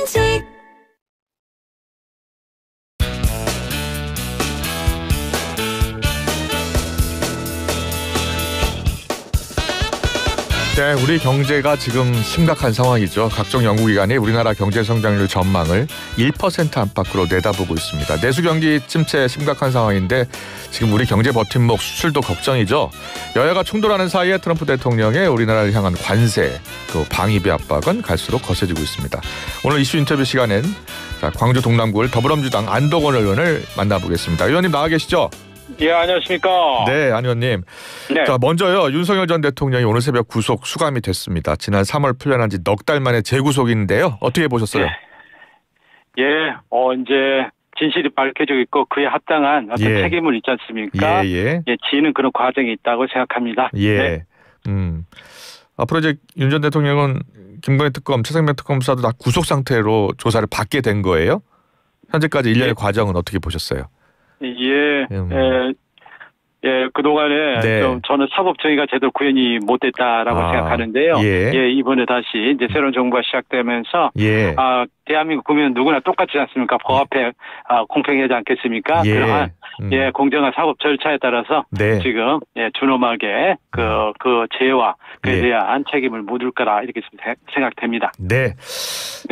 정직. 네, 우리 경제가 지금 심각한 상황이죠. 각종 연구기관이 우리나라 경제 성장률 전망을 1% 안팎으로 내다보고 있습니다. 내수 경기 침체 심각한 상황인데 지금 우리 경제 버팀목 수출도 걱정이죠. 여야가 충돌하는 사이에 트럼프 대통령의 우리나라를 향한 관세, 그 방위비 압박은 갈수록 거세지고 있습니다. 오늘 이슈 인터뷰 시간엔 광주 동남구을 더불어민주당 안동원 의원을 만나보겠습니다. 의원님 나와 계시죠? 예, 안녕하십니까. 네, 안 의원님. 네. 자, 먼저요. 윤석열 전 대통령이 오늘 새벽 구속 수감이 됐습니다. 지난 3월 풀려난 지 넉 달 만에 재구속인데요. 어떻게 보셨어요? 예, 이제 진실이 밝혀지고 있고 그에 합당한 어떤 책임을 있지 않습니까? 예, 지는 그런 과정이 있다고 생각합니다. 예. 네. 앞으로 이제 윤 전 대통령은 김건희 특검, 최상병 특검 수사도 다 구속 상태로 조사를 받게 된 거예요? 현재까지 일련의 과정은 어떻게 보셨어요? 그동안에 좀 저는 사법 정의가 제대로 구현이 못됐다라고 생각하는데요. 이번에 다시 이제 새로운 정부가 시작되면서 대한민국 국민은 누구나 똑같지 않습니까? 법 앞에 공평하지 않겠습니까? 그러한 공정한 사법 절차에 따라서 지금 준엄하게 그 죄와 그에 대한 책임을 묻을 거라 이렇게 생각됩니다. 네.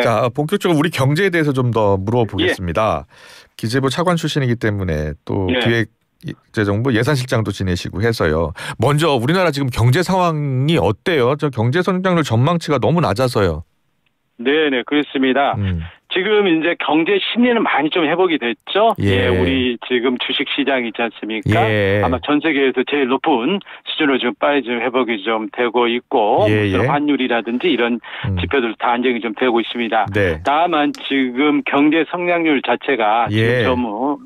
자, 본격적으로 우리 경제에 대해서 좀 더 물어보겠습니다. 기재부 차관 출신이기 때문에 또 기획재정부 예산실장도 지내시고 해서요. 먼저 우리나라 지금 경제 상황이 어때요? 저 경제 성장률 전망치가 너무 낮아서요. 네, 그렇습니다. 지금 이제 경제 심리는 많이 좀 회복이 됐죠. 우리 지금 주식 시장이 있지 않습니까? 아마 전 세계에서 제일 높은 수준으로 좀 빨리 좀 회복이 좀 되고 있고, 환율이라든지 이런 지표들 다 안정이 좀 되고 있습니다. 다만 지금 경제 성장률 자체가 지금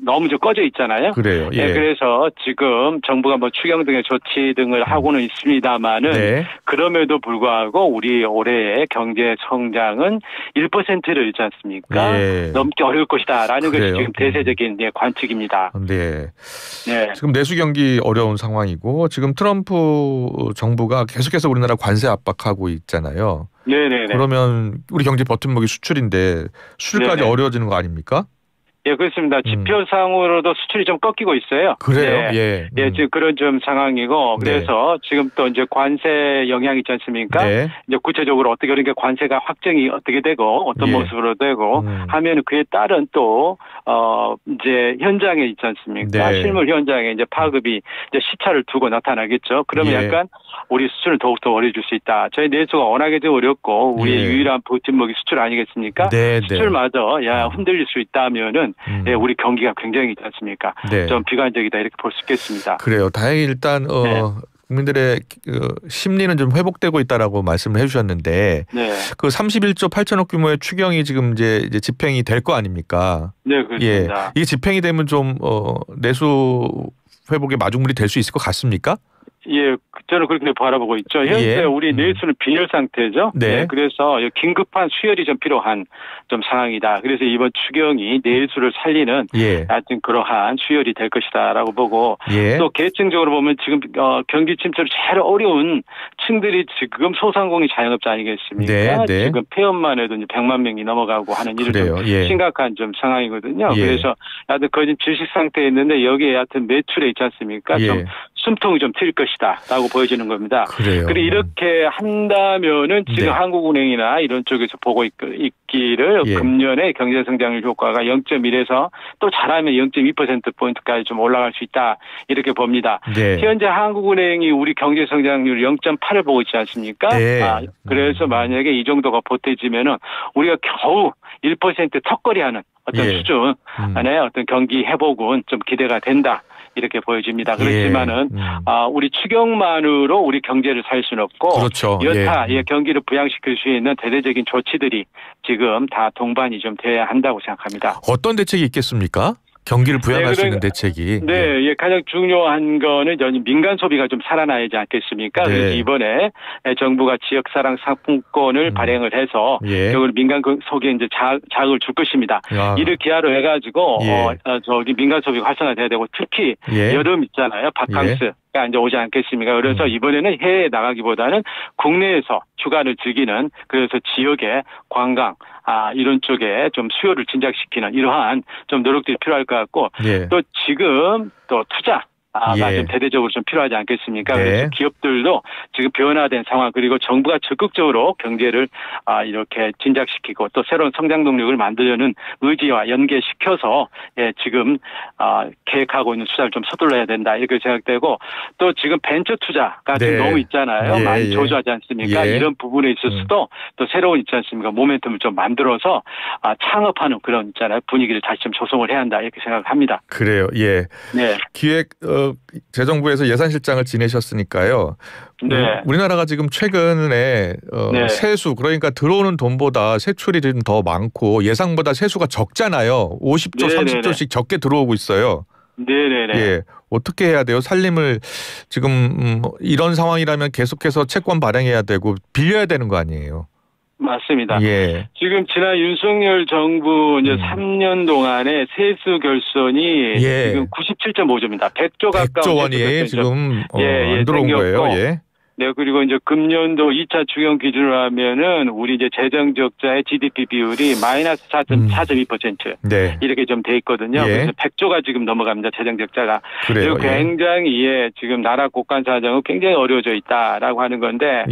너무 좀 꺼져 있잖아요. 그래요. 그래서 지금 정부가 뭐 추경 등의 조치 등을 하고는 있습니다만은 그럼에도 불구하고 우리 올해의 경제 성장은 1%를 있지 않습니까? 넘기 어려울 것이다라는 것이 지금 대세적인 관측입니다. 지금 내수 경기 어려운 상황이고 지금 트럼프 정부가 계속해서 우리나라 관세 압박하고 있잖아요. 그러면 우리 경제 버팀목이 수출인데 수출까지 어려워지는 거 아닙니까? 예, 그렇습니다. 지표상으로도 수출이 좀 꺾이고 있어요. 그래요? 지금 그런 좀 상황이고, 그래서 지금 또 이제 관세 영향이 있지 않습니까? 이제 구체적으로 어떻게 그러니까 관세가 확정이 어떻게 되고, 어떤 모습으로 되고, 하면 그에 따른 또, 이제 현장에 있지 않습니까? 실물 현장에 이제 파급이 이제 시차를 두고 나타나겠죠. 그러면 약간 우리 수출을 더욱더 어려워질 수 있다. 저희 내수가 워낙에 좀 어렵고, 우리의 유일한 버팀목이 수출 아니겠습니까? 수출마저 흔들릴 수 있다면은 우리 경기가 굉장히 있지 않습니까? 좀 비관적이다 이렇게 볼 수 있겠습니다. 그래요. 다행히 일단 국민들의 심리는 좀 회복되고 있다라고 말씀을 해주셨는데 그 31조 8천억 규모의 추경이 지금 이제 집행이 될 거 아닙니까? 네, 그렇습니다. 이게 집행이 되면 좀 내수 회복에 마중물이 될 수 있을 것 같습니까? 저는 그렇게 바라보고 있죠. 현재 우리 내수는 빈혈 상태죠. 그래서 긴급한 수혈이 좀 필요한 좀 상황이다. 그래서 이번 추경이 내수를 살리는 하여튼 그러한 수혈이 될 것이다라고 보고 또 계층적으로 보면 지금 경기 침체로 제일 어려운 층들이 지금 소상공인 자영업자 아니겠습니까? 지금 폐업만 해도 이제 100만 명이 넘어가고 하는 이런 좀 심각한 좀 상황이거든요. 그래서 하여튼 거진 질식 상태에 있는데 여기에 하여튼 매출에 있지 않습니까? 좀 숨통이 좀 트일 것이다라고 보여지는 겁니다. 그리고 이렇게 한다면은 지금 한국은행이나 이런 쪽에서 보고 있기를 금년에 경제 성장률 효과가 0.1에서 또 잘하면 0.2%포인트까지 좀 올라갈 수 있다 이렇게 봅니다. 현재 한국은행이 우리 경제 성장률 0.8을 보고 있지 않습니까? 그래서 만약에 이 정도가 보태지면은 우리가 겨우 1% 턱걸이하는 어떤 수준 안에 어떤 경기 회복은 좀 기대가 된다. 이렇게 보여집니다. 그렇지만은 우리 추경만으로 우리 경제를 살 수는 없고 여타 경기를 부양시킬 수 있는 대대적인 조치들이 지금 다 동반이 좀 돼야 한다고 생각합니다. 어떤 대책이 있겠습니까? 경기를 부양할 수 있는 대책이. 가장 중요한 거는 민간 소비가 좀 살아나야지 않겠습니까? 그래서 이번에 정부가 지역사랑 상품권을 발행을 해서 이걸 민간 소비에 이제 자극을 줄 것입니다. 이를 기하로 해가지고 저기 민간 소비가 활성화돼야 되고 특히 여름 있잖아요. 바캉스. 이제 오지 않겠습니까? 그래서 이번에는 해외에 나가기보다는 국내에서 휴가를 즐기는 그래서 지역의 관광 이런 쪽에 좀 수요를 진작시키는 이러한 좀 노력들이 필요할 것 같고 또 지금 또 투자 좀 대대적으로 좀 필요하지 않겠습니까? 그래서 기업들도 지금 변화된 상황 그리고 정부가 적극적으로 경제를 이렇게 진작시키고 또 새로운 성장 동력을 만들려는 의지와 연계시켜서 지금 계획하고 있는 투자를 좀 서둘러야 된다 이렇게 생각되고 또 지금 벤처 투자가 지금 너무 있잖아요. 많이 저조하지 않습니까? 이런 부분에 있어서도 또 새로운 있지 않습니까? 모멘텀을 좀 만들어서 창업하는 그런 있잖아요. 분위기를 다시 좀 조성을 해야 한다 이렇게 생각합니다. 그래요. 예. 네. 기획 재정부에서 예산실장을 지내셨으니까요. 우리나라가 지금 최근에 세수 그러니까 들어오는 돈보다 세출이 좀 더 많고 예상보다 세수가 적잖아요. 50조, 30조씩 적게 들어오고 있어요. 네네네. 예, 어떻게 해야 돼요? 살림을 지금 이런 상황이라면 계속해서 채권 발행해야 되고 빌려야 되는 거 아니에요? 맞습니다. 지금 지난 윤석열 정부 이제 3년 동안의 세수 결손이 지금 97.5조입니다. 100조 가까운 100조 원이에요. 지금 안 들어온 거예요. 네, 그리고 이제 금년도 2차 추경 기준으로 하면은 우리 이제 재정 적자의 GDP 비율이 마이너스 4.2% 이렇게 좀 돼 있거든요. 그래서 100조가 지금 넘어갑니다. 재정 적자가. 그리고 굉장히 지금 나라 국간 사정은 굉장히 어려워져 있다라고 하는 건데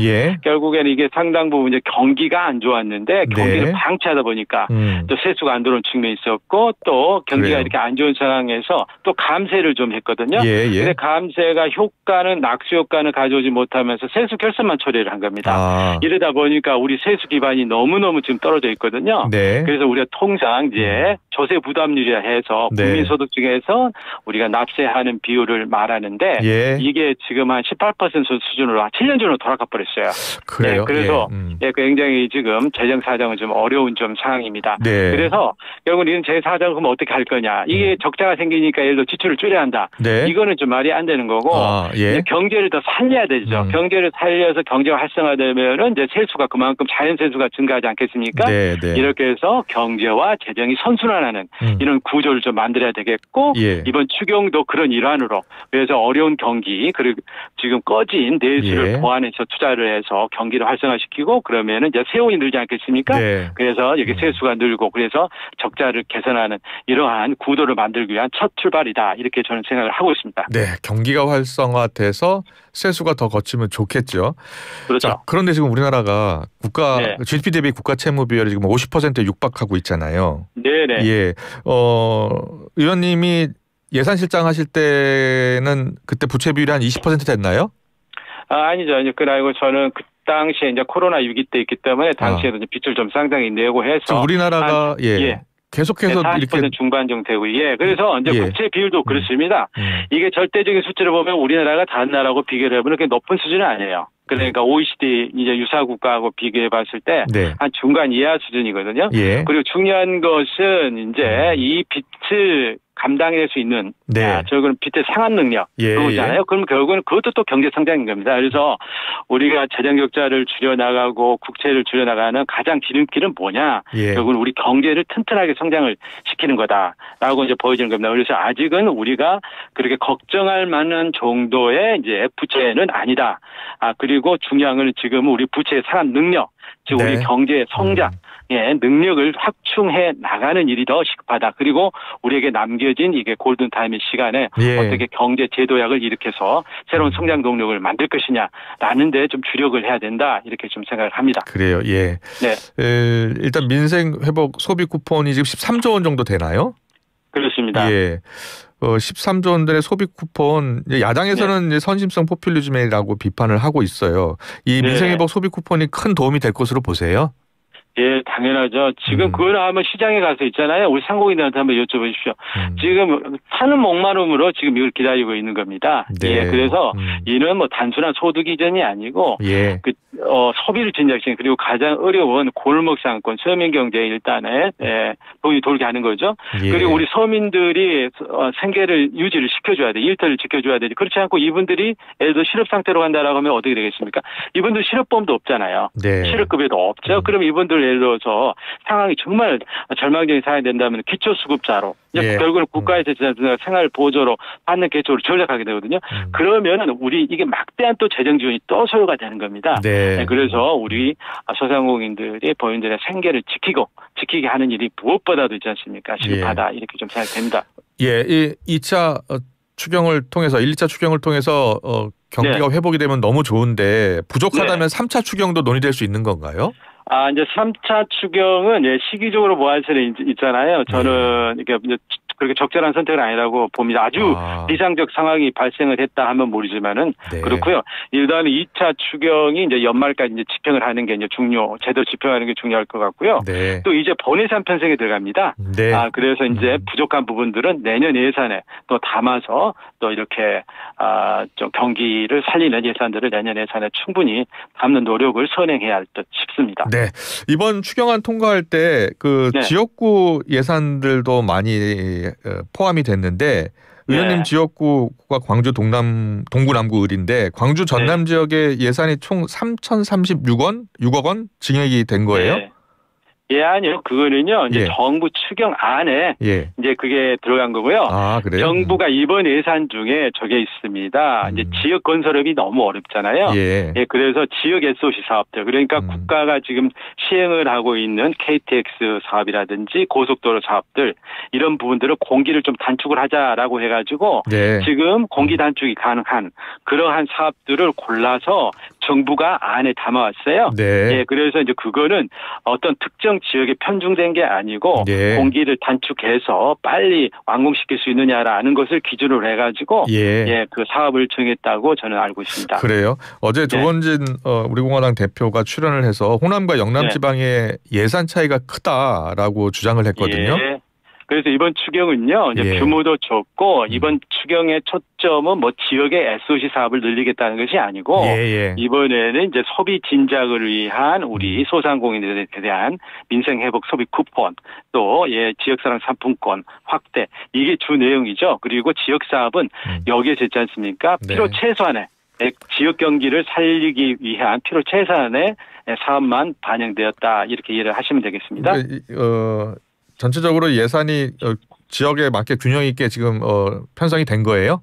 결국에는 이게 상당 부분 이제 경기가 안 좋았는데 경기를 방치하다 보니까 또 세수가 안 들어오는 측면이 있었고 또 경기가 이렇게 안 좋은 상황에서 또 감세를 좀 했거든요. 근데 감세가 효과는 낙수 효과는 가져오지 못하면서 세수 결손만 처리를 한 겁니다. 이러다 보니까 우리 세수 기반이 너무너무 지금 떨어져 있거든요. 그래서 우리가 통상 이제 조세 부담률이라 해서 국민소득 중에서 우리가 납세하는 비율을 말하는데 이게 지금 한 18% 수준으로 7년 전으로 돌아가 버렸어요. 그래요? 그래서 굉장히 지금 재정 사정은 좀 어려운 좀 상황입니다. 그래서 결국 이런 재정 사정을 그럼 어떻게 할 거냐? 이게 적자가 생기니까 예를 들어 지출을 줄여야 한다. 이거는 좀 말이 안 되는 거고 경제를 더 살려야 되죠. 경제를 살려서 경제가 활성화되면은 이제 세수가 그만큼 자연 세수가 증가하지 않겠습니까? 이렇게 해서 경제와 재정이 선순환하는 이런 구조를 좀 만들어야 되겠고 이번 추경도 그런 일환으로 그래서 어려운 경기 그리고 지금 꺼진 내수를 보완해서 투자를 해서 경기를 활성화시키고 그러면은 이제 세원이 늘지 않겠습니까? 그래서 여기 세수가 늘고 그래서 적자를 개선하는 이러한 구도를 만들기 위한 첫 출발이다 이렇게 저는 생각을 하고 있습니다. 네, 경기가 활성화돼서 세수가 더 거치면 좋겠죠. 그렇죠. 자, 그런데 지금 우리나라가 GDP 대비 국가 채무 비율이 지금 50%에 육박하고 있잖아요. 의원님이 예산실장 하실 때는 그때 부채 비율이 한 20% 됐나요? 아니죠. 그리고 저는 그 당시에 이제 코로나 위기 때 있기 때문에 당시에도 이제 빚을 좀 상당히 내고 해서 우리나라가 계속해서 40% 이렇게 중반 정도 되고 그래서 이제 부채 비율도 그렇습니다. 이게 절대적인 수치를 보면 우리나라가 다른 나라하고 비교를 해보면 그렇게 높은 수준은 아니에요. 그러니까 OECD 이제 유사 국가하고 비교해 봤을 때 한 중간 이하 수준이거든요. 그리고 중요한 것은 이제 이 빚을 감당할 수 있는 저건 빚의 상환 능력 그거잖아요. 그럼 결국은 그것도 또 경제 성장인 겁니다. 그래서 우리가 재정 적자를 줄여나가고 국채를 줄여나가는 가장 기름길은 뭐냐? 결국은 우리 경제를 튼튼하게 성장을 시키는 거다라고 이제 보여지는 겁니다. 그래서 아직은 우리가 그렇게 걱정할 만한 정도의 이제 부채는 아니다. 그리고 중요한 건 지금 우리 부채의 상환 능력, 즉 우리 경제의 성장. 능력을 확충해 나가는 일이 더 시급하다. 그리고 우리에게 남겨진 이게 골든타임의 시간에 어떻게 경제 제도약을 일으켜서 새로운 성장 동력을 만들 것이냐라는 데 좀 주력을 해야 된다. 이렇게 좀 생각을 합니다. 그래요. 일단 민생 회복 소비 쿠폰이 지금 13조 원 정도 되나요? 그렇습니다. 13조 원들의 소비 쿠폰 야당에서는 이제 선심성 포퓰리즘이라고 비판을 하고 있어요. 이 민생 회복 소비 쿠폰이 큰 도움이 될 것으로 보세요? 당연하죠. 지금 그거는 한번 시장에 가서 있잖아요. 우리 상공인들한테 한번 여쭤보십시오. 지금 사는 목마름으로 지금 이걸 기다리고 있는 겁니다. 그래서 이는 뭐 단순한 소득 이전이 아니고 소비를 진작시키는 그리고 가장 어려운 골목 상권 서민 경제 일단에 돈이 돌게 하는 거죠. 예. 그리고 우리 서민들이 생계를 유지를 시켜줘야 돼, 일터를 지켜줘야 되지. 그렇지 않고 이분들이 예를 들어 실업 상태로 간다라고 하면 어떻게 되겠습니까? 이분들 실업보험도 없잖아요. 네. 실업급여도 없죠. 그럼 이분들 예를 들어서 상황이 정말 절망적인 상황이 된다면 기초수급자로 예. 결국은 국가에서 생활 보조로 받는 계획으로 전락하게 되거든요. 그러면은 우리 이게 막대한 또 재정 지원이 또 소요가 되는 겁니다. 네. 네, 그래서 우리 소상공인들이 본인들의 생계를 지키게 하는 일이 무엇보다도 있지 않습니까? 시급하다. 예. 이렇게 좀 생각됩니다. 예, 이 2차 추경을 통해서 1, 2차 추경을 통해서 경기가 네. 회복이 되면 너무 좋은데 부족하다면 네. 3차 추경도 논의될 수 있는 건가요? 이제 3차 추경은 시기적으로 모아할 수는 있잖아요. 저는 이게 그렇게 적절한 선택은 아니라고 봅니다. 아주 비상적 상황이 발생을 했다 하면 모르지만은 네. 그렇고요. 일단 2차 추경이 이제 연말까지 이제 집행을 하는 게 이제 제대로 집행하는 게 중요할 것 같고요. 네. 또 이제 본예산 편성에 들어갑니다. 네. 그래서 이제 부족한 부분들은 내년 예산에 또 담아서 또 이렇게 좀 경기를 살리는 예산들을 내년 예산에 충분히 담는 노력을 선행해야 할 듯 싶습니다. 네. 이번 추경안 통과할 때 그 네. 지역구 예산들도 많이 포함이 됐는데 의원님 네. 지역구가 광주 동구 남구 을인데 광주 전남 네. 지역의 예산이 총 6억 원 증액이 된 거예요? 네. 예, 아니요. 그거는요, 이제 정부 추경 안에 이제 그게 들어간 거고요. 그래요? 정부가 이번 예산 중에 저게 있습니다. 이제 지역 건설업이 너무 어렵잖아요. 예, 그래서 지역 SOC 사업들, 그러니까 국가가 지금 시행을 하고 있는 KTX 사업이라든지 고속도로 사업들, 이런 부분들을 공기를 좀 단축을 하자라고 해가지고 지금 공기 단축이 가능한 그러한 사업들을 골라서 정부가 안에 담아왔어요. 예, 그래서 이제 그거는 어떤 특정 지역에 편중된 게 아니고 공기를 단축해서 빨리 완공시킬 수 있느냐라는 것을 기준으로 해가지고 그 사업을 정했다고 저는 알고 있습니다. 그래요? 어제 조건진 우리 공화당 대표가 출연을 해서 호남과 영남 지방의 예산 차이가 크다라고 주장을 했거든요. 그래서 이번 추경은요, 이제 규모도 적고 이번 추경의 초점은 뭐 지역의 SOC 사업을 늘리겠다는 것이 아니고 이번에는 이제 소비 진작을 위한 우리 소상공인들에 대한 민생 회복 소비 쿠폰 또 지역사랑 상품권 확대 이게 주 내용이죠. 그리고 지역 사업은 여기에 있지 않습니까? 필요 최소한의 지역 경기를 살리기 위한 필요 최소한의 사업만 반영되었다 이렇게 이해를 하시면 되겠습니다. 전체적으로 예산이 지역에 맞게 균형 있게 지금 편성이 된 거예요?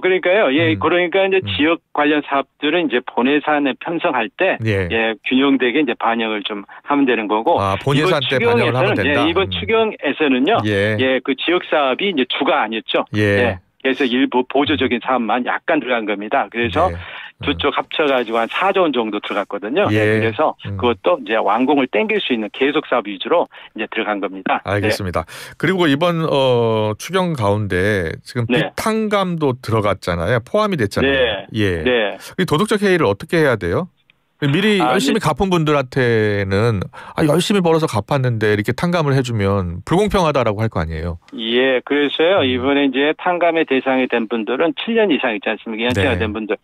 그러니까요. 그러니까 이제 지역 관련 사업들은 이제 본예산에 편성할 때 균형되게 이제 반영을 좀 하면 되는 거고. 본예산 때 반영을 하면 된다. 이번 추경에서는요. 그 지역 사업이 이제 주가 아니었죠. 그래서 일부 보조적인 사업만 약간 들어간 겁니다. 그래서 두 쪽 합쳐가지고 한 4조 원 정도 들어갔거든요. 그래서 그것도 이제 완공을 땡길 수 있는 계속 사업 위주로 이제 들어간 겁니다. 알겠습니다. 그리고 이번 추경 가운데 지금 비탕감도 들어갔잖아요. 포함이 됐잖아요. 도덕적 해이를 어떻게 해야 돼요? 미리 열심히 갚은 분들한테는 열심히 벌어서 갚았는데 이렇게 탕감을 해주면 불공평하다라고 할 거 아니에요. 그래서요 이번에 이제 탕감의 대상이 된 분들은 7년 이상 있지 않습니까? 연체가 된 분들,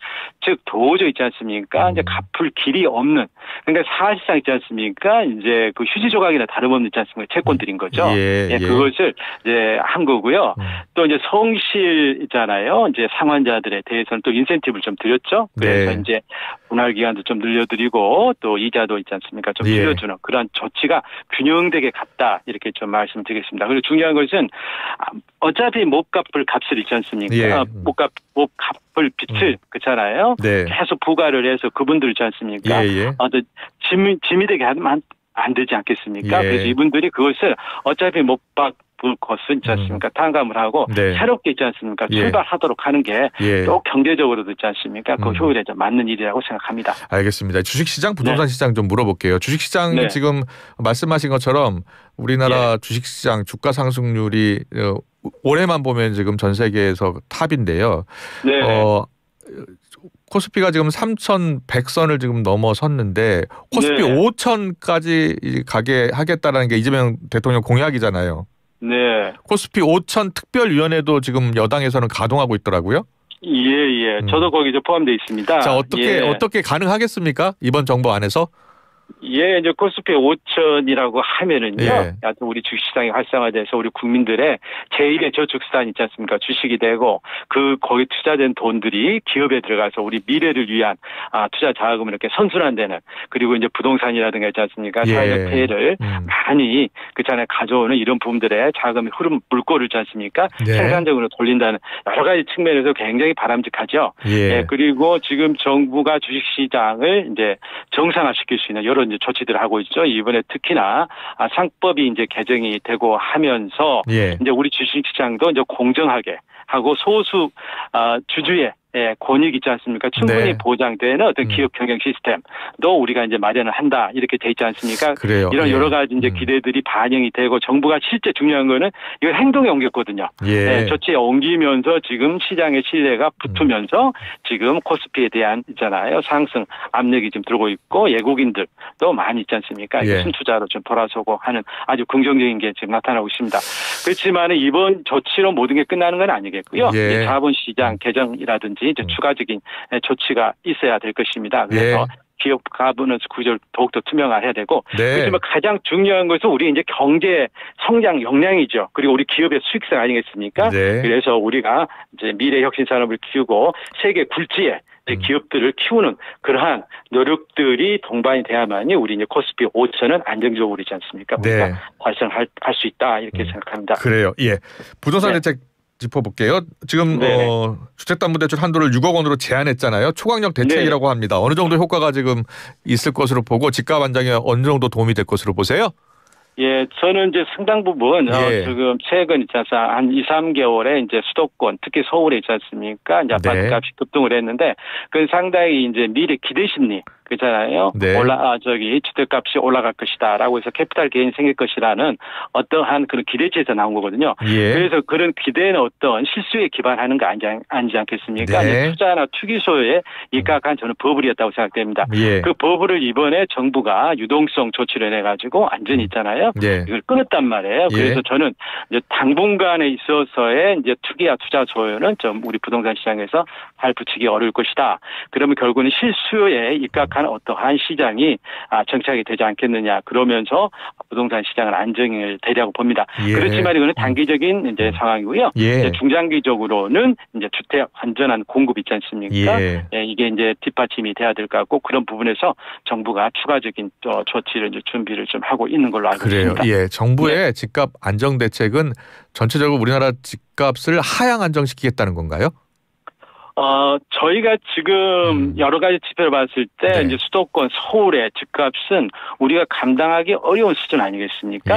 즉 도저 있지 않습니까? 이제 갚을 길이 없는, 그러니까 사실상 있지 않습니까? 이제 그 휴지 조각이나 다름없는 있지 않습니까? 채권들인 거죠. 그것을 이제 한 거고요. 또 이제 성실 있잖아요. 이제 상환자들에 대해서는 또 인센티브를 좀 드렸죠. 그래서 이제 분할 기간도 좀 늘려드리고 또 이자도 있지 않습니까? 좀 늘려주는 그런 조치가 균형되게 갔다 이렇게 좀 말씀드리겠습니다. 그리고 중요한 것은 어차피 못 갚을 값을 있지 않습니까? 못 갚을 빚을 그렇잖아요. 계속 부과를 해서 그분들 있지 않습니까? 짐이 되게 하면 안 되지 않겠습니까? 그래서 이분들이 그것을 어차피 못 그 것은 있지 않습니까? 탕감을 하고 새롭게 있지 않습니까? 출발하도록 하는 게 또 경제적으로도 있지 않습니까? 그 효율에 좀 맞는 일이라고 생각합니다. 알겠습니다. 주식시장, 부동산 시장 좀 물어볼게요. 주식시장이 지금 말씀하신 것처럼 우리나라 주식시장 주가 상승률이 올해만 보면 지금 전 세계에서 탑인데요. 코스피가 지금 3,100선을 지금 넘어섰는데 코스피 5,000까지 가게 하겠다라는 게 이재명 대통령 공약이잖아요. 코스피 5,000 특별위원회도 지금 여당에서는 가동하고 있더라고요. 예. 저도 거기 이제 포함되어 있습니다. 자, 어떻게 가능하겠습니까? 이번 정부 안에서? 예, 이제 코스피 5천이라고 하면은요. 예. 우리 주식시장이 활성화돼서 우리 국민들의 제1의 저축수단 있지 않습니까? 주식이 되고 거기 투자된 돈들이 기업에 들어가서 우리 미래를 위한 투자 자금을 이렇게 선순환되는 그리고 이제 부동산이라든가 있지 않습니까? 예. 사회적 폐해를 많이 그전에 가져오는 이런 부분들의 자금이 흐름 물꼬를 있지 않습니까? 네. 생산적으로 돌린다는 여러 가지 측면에서 굉장히 바람직하죠. 예. 그리고 지금 정부가 주식시장을 이제 정상화시킬 수 있는 여러 이제 조치들을 하고 있죠. 이번에 특히나 상법이 이제 개정이 되고 하면서 예. 이제 우리 주식시장도 이제 공정하게 하고 소수 주주의 권익 있지 않습니까? 충분히 네. 보장되는 어떤 기업 경영 시스템도 우리가 이제 마련을 한다 이렇게 돼 있지 않습니까? 그래요. 이런 예. 여러 가지 이제 기대들이 반영이 되고 정부가 실제 중요한 거는 이걸 행동에 옮겼거든요. 예. 조치에 옮기면서 지금 시장의 신뢰가 붙으면서 지금 코스피에 대한 있잖아요 상승 압력이 지금 들어오고 있고 외국인들도 많이 있지 않습니까? 예. 순투자로 좀 돌아서고 하는 아주 긍정적인 게 지금 나타나고 있습니다. 그렇지만 이번 조치로 모든 게 끝나는 건 아니겠고요. 예. 자본시장 개정이라든지 이제 추가적인 조치가 있어야 될 것입니다. 그래서 기업 가버넌스 구조를 더욱더 투명화해야 되고 그렇지만 가장 중요한 것은 우리 이제 경제 성장 역량이죠. 그리고 우리 기업의 수익성 아니겠습니까? 네. 그래서 우리가 이제 미래 혁신 산업을 키우고 세계 굴지에 기업들을 키우는 그러한 노력들이 동반이 돼야만이 우리 이제 코스피 5천은 안정적으로 있지 않습니까? 우리가 달성할 수 있다 이렇게 생각합니다. 그래요. 예. 부동산 대책 짚어볼게요. 지금 주택담보대출 한도를 6억 원으로 제한했잖아요. 초강력 대책이라고 합니다. 어느 정도 효과가 지금 있을 것으로 보고 집값 안정에 어느 정도 도움이 될 것으로 보세요? 예, 저는 이제 상당 부분 지금 최근 있지 않습니까? 한 2, 3개월에 이제 수도권, 특히 서울에 있지 않습니까? 이제 아파트값이 급등을 했는데 그건 상당히 이제 미래 기대 심리 그렇잖아요. 주택값이 올라갈 것이다라고 해서 캐피탈 게인이 생길 것이라는 어떠한 그런 기대치에서 나온 거거든요. 예. 그래서 그런 기대는 어떤 실수에 기반하는 거 아니지 않겠습니까? 네. 투자나 투기소에 입각한 저는 버블이었다고 생각됩니다. 예. 그 버블을 이번에 정부가 유동성 조치를 해가지고 안전이 있잖아요. 이걸 끊었단 말이에요. 그래서 저는 이제 당분간에 있어서의 이제 투기와 투자 소요는 좀 우리 부동산 시장에서 발붙이기 어려울 것이다. 그러면 결국은 실수에 입각한 어떠한 시장이 정착이 되지 않겠느냐. 그러면서 부동산 시장은 안정을 되리라고 봅니다. 그렇지만 이거는 단기적인 이제 상황이고요. 이제 중장기적으로는 이제 주택 안전한 공급 있지 않습니까? 이게 이제 뒷받침이 돼야 될 것 같고 그런 부분에서 정부가 추가적인 조치를 이제 준비를 좀 하고 있는 걸로 알고 있습니다. 예, 정부의 집값 안정 대책은 전체적으로 우리나라 집값을 하향 안정시키겠다는 건가요? 저희가 지금 여러 가지 지표를 봤을 때 이제 수도권 서울의 집값은 우리가 감당하기 어려운 수준 아니겠습니까?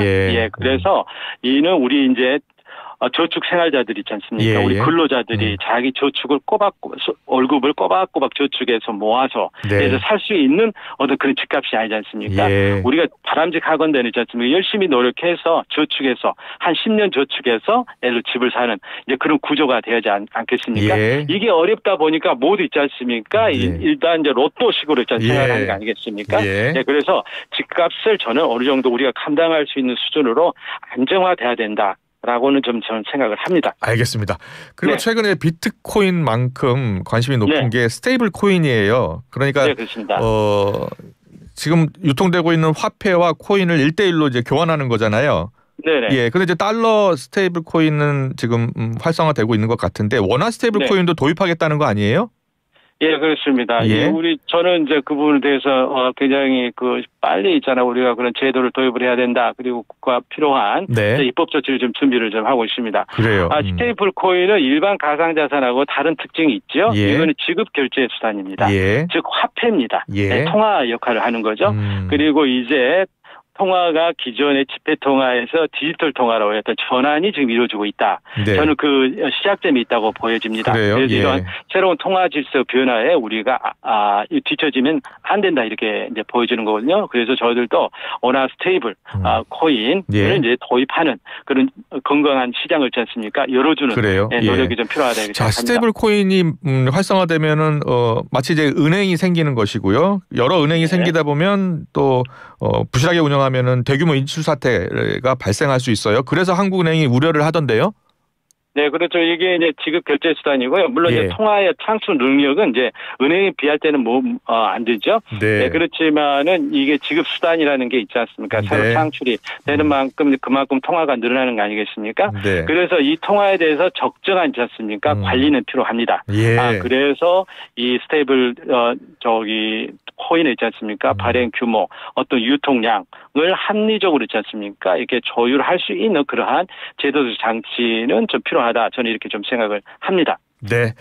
그래서 이는 우리 이제 저축 생활자들 있지 않습니까? 우리 근로자들이 자기 저축을 월급을 꼬박꼬박 저축해서 모아서 그래서 살 수 있는 어떤 그런 집값이 아니지 않습니까? 우리가 바람직하건대 있지 않습니까? 열심히 노력해서 저축해서 한 10년 저축해서 예를 집을 사는 이제 그런 구조가 되어야지 않겠습니까? 이게 어렵다 보니까 모두 있지 않습니까? 일단 이제 로또식으로 일단 생각하는 거 아니겠습니까? 그래서 집값을 저는 어느 정도 우리가 감당할 수 있는 수준으로 안정화돼야 된다. 라고는 좀 저는 생각을 합니다. 알겠습니다. 그리고 최근에 비트코인만큼 관심이 높은 게 스테이블 코인이에요. 그러니까 그렇습니다. 지금 유통되고 있는 화폐와 코인을 1대1로 이제 교환하는 거잖아요. 네네. 근데 이제 달러 스테이블 코인은 지금 활성화되고 있는 것 같은데 원화 스테이블 코인도 도입하겠다는 거 아니에요? 그렇습니다. 저는 이제 그 부분에 대해서 굉장히 빨리 있잖아 우리가 그런 제도를 도입을 해야 된다. 그리고 그와 필요한 입법 조치를 좀 준비를 좀 하고 있습니다. 그래요. 스테이블 코인은 일반 가상자산하고 다른 특징이 있죠. 이거는 지급 결제 수단입니다. 즉 화폐입니다. 통화 역할을 하는 거죠. 그리고 이제 통화가 기존의 지폐 통화에서 디지털 통화로 어떤 전환이 지금 이루어지고 있다. 저는 그 시작점이 있다고 보여집니다. 그래서 이런 새로운 통화 질서 변화에 우리가 뒤처지면 안 된다 이렇게 이제 보여주는 거거든요. 그래서 저희들도 원화 스테이블 코인을 이제 도입하는 그런 건강한 시장을 있지 않습니까? 열어주는 노력이 좀 필요하다 이렇게 생각합니다. 스테이블 코인이 활성화되면은 마치 이제 은행이 생기는 것이고요. 여러 은행이 생기다 보면 또 부실하게 운영하면은 대규모 인출 사태가 발생할 수 있어요. 그래서 한국은행이 우려를 하던데요. 네, 그렇죠. 이게 이제 지급 결제 수단이고요. 물론 예. 이제 통화의 창출 능력은 이제 은행에 비할 때는 안 되죠. 네. 네, 그렇지만은 이게 지급 수단이라는 게 있지 않습니까? 새로 네. 창출이 되는 만큼 그만큼 통화가 늘어나는 거 아니겠습니까? 네. 그래서 이 통화에 대해서 적정하지 않습니까? 관리는 필요합니다. 예. 그래서 이 스테이블 코인에 있지 않습니까? 발행 규모, 어떤 유통량을 합리적으로 있지 않습니까? 이렇게 조율할 수 있는 그러한 제도적 장치는 좀 필요하다. 저는 이렇게 좀 생각을 합니다. 네,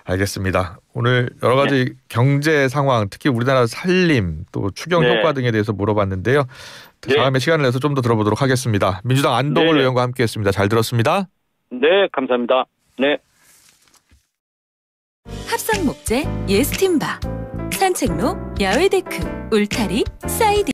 알겠습니다. 오늘 여러 가지 네. 경제 상황, 특히 우리나라 살림, 또 추경 네. 효과 등에 대해서 물어봤는데요. 네. 다음에 시간을 내서 좀 더 들어보도록 하겠습니다. 민주당 안동을 네. 의원과 함께했습니다. 잘 들었습니다. 네, 감사합니다. 네. 합성 목재 예스팀바, 산책로 야외 데크, 울타리 사이드.